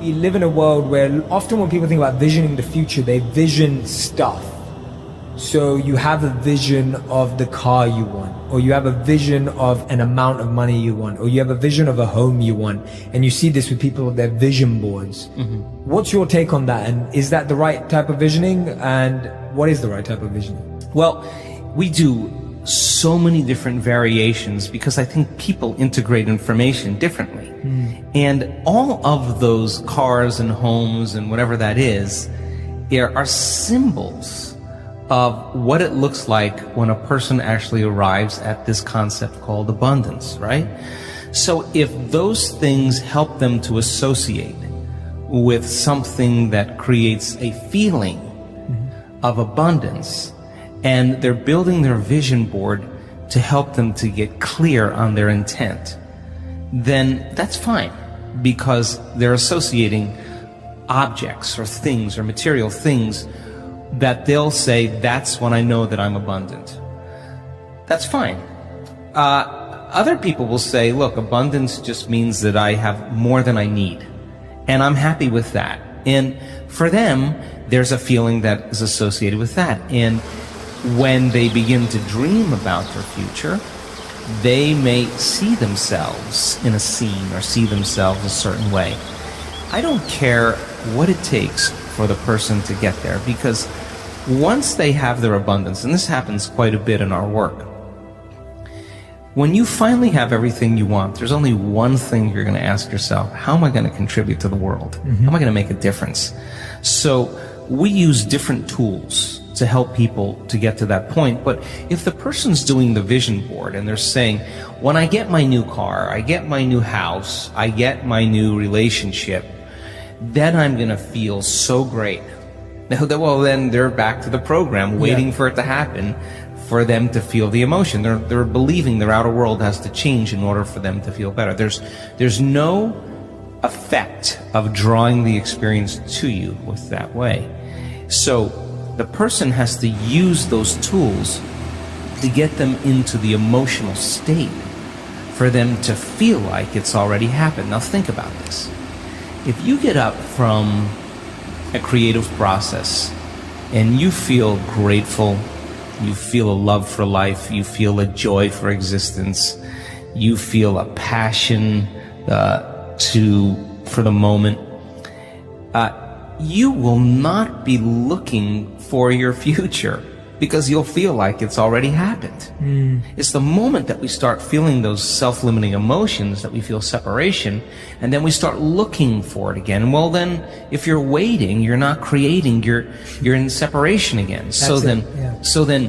we live in a world where often when people think about visioning the future, they vision stuff. So you have a vision of the car you want, or you have a vision of an amount of money you want, or you have a vision of a home you want. And you see this with people with their vision boards. What's your take on that? And is that the right type of visioning? And what is the right type of visioning? Well, we do so many different variations because I think people integrate information differently. And all of those cars and homes and whatever that is, there are symbols of what it looks like when a person actually arrives at this concept called abundance, right? So if those things help them to associate with something that creates a feeling of abundance, and they're building their vision board to help them to get clear on their intent, then that's fine, because they're associating objects or things or material things that they'll say, that's when I know that I'm abundant. That's fine. Other people will say, look, abundance just means that I have more than I need, and I'm happy with that. And for them, there's a feeling that is associated with that. And when they begin to dream about their future, they may see themselves in a scene or see themselves a certain way. I don't care what it takes for the person to get there, because once they have their abundance, and this happens quite a bit in our work, when you finally have everything you want, there's only one thing you're going to ask yourself: how am I going to contribute to the world? How am I going to make a difference? So we use different tools to help people to get to that point. But if the person's doing the vision board and they're saying, when I get my new car, I get my new house, I get my new relationship, then I'm going to feel so great. Well, then they're back to the program, waiting for it to happen for them to feel the emotion. They're believing their outer world has to change in order for them to feel better. There's no effect of drawing the experience to you with that way. So the person has to use those tools to get them into the emotional state for them to feel like it's already happened. Now think about this. If you get up from a creative process and you feel grateful, you feel a love for life, you feel a joy for existence, you feel a passion for the moment, you will not be looking for your future, because you'll feel like it's already happened. It's the moment that we start feeling those self-limiting emotions that we feel separation, and then we start looking for it again. Well, then, if you're waiting, you're not creating, you're in separation again. So then,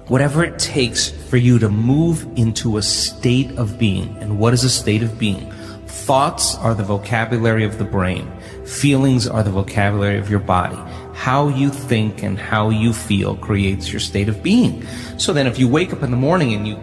whatever it takes for you to move into a state of being. And what is a state of being? Thoughts are the vocabulary of the brain. Feelings are the vocabulary of your body. How you think and how you feel creates your state of being. So then if you wake up in the morning and you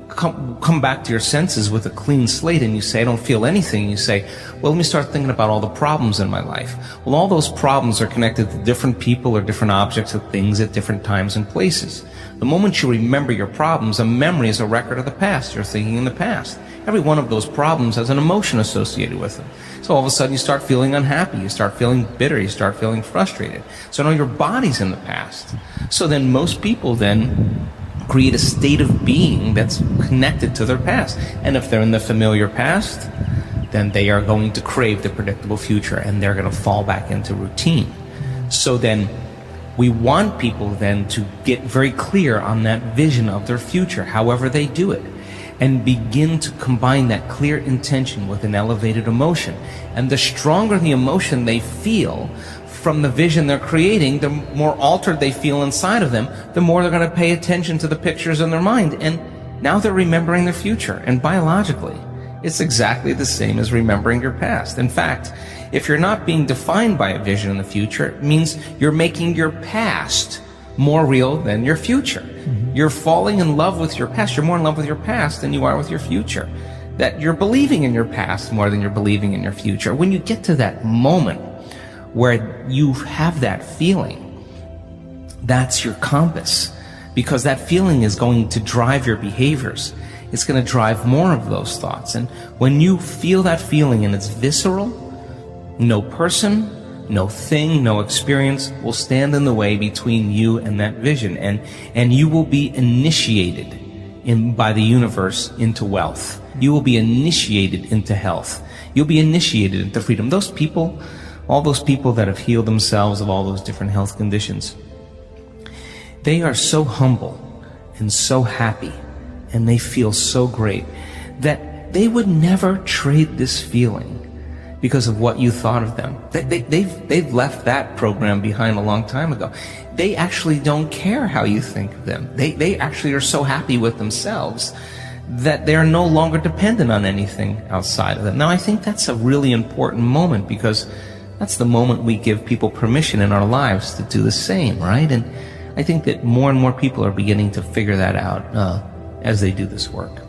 come back to your senses with a clean slate and you say, I don't feel anything, you say, well, let me start thinking about all the problems in my life. Well, all those problems are connected to different people or different objects or things at different times and places. The moment you remember your problems, a memory is a record of the past. You're thinking in the past. Every one of those problems has an emotion associated with them. So all of a sudden you start feeling unhappy, you start feeling bitter, you start feeling frustrated. So now your body's in the past. So then most people then create a state of being that's connected to their past. And if they're in the familiar past, then they are going to crave the predictable future, and they're going to fall back into routine. So then we want people then to get very clear on that vision of their future, however they do it, and begin to combine that clear intention with an elevated emotion. And the stronger the emotion they feel from the vision they're creating, the more altered they feel inside of them, the more they're going to pay attention to the pictures in their mind. And now they're remembering their future. And biologically, it's exactly the same as remembering your past. In fact, if you're not being defined by a vision in the future, it means you're making your past more real than your future. You're falling in love with your past. You're more in love with your past than you are with your future. That you're believing in your past more than you're believing in your future. When you get to that moment where you have that feeling, that's your compass, because that feeling is going to drive your behaviors. It's going to drive more of those thoughts. And when you feel that feeling and it's visceral, No person, no thing, no experience will stand in the way between you and that vision. And you will be initiated by the universe into wealth. You will be initiated into health. You'll be initiated into freedom. Those people, all those people that have healed themselves of all those different health conditions, they are so humble and so happy, and they feel so great that they would never trade this feeling because of what you thought of them. They've left that program behind a long time ago. They actually don't care how you think of them. They actually are so happy with themselves that they're no longer dependent on anything outside of them. Now, I think that's a really important moment, because that's the moment we give people permission in our lives to do the same, right? And I think that more and more people are beginning to figure that out as they do this work.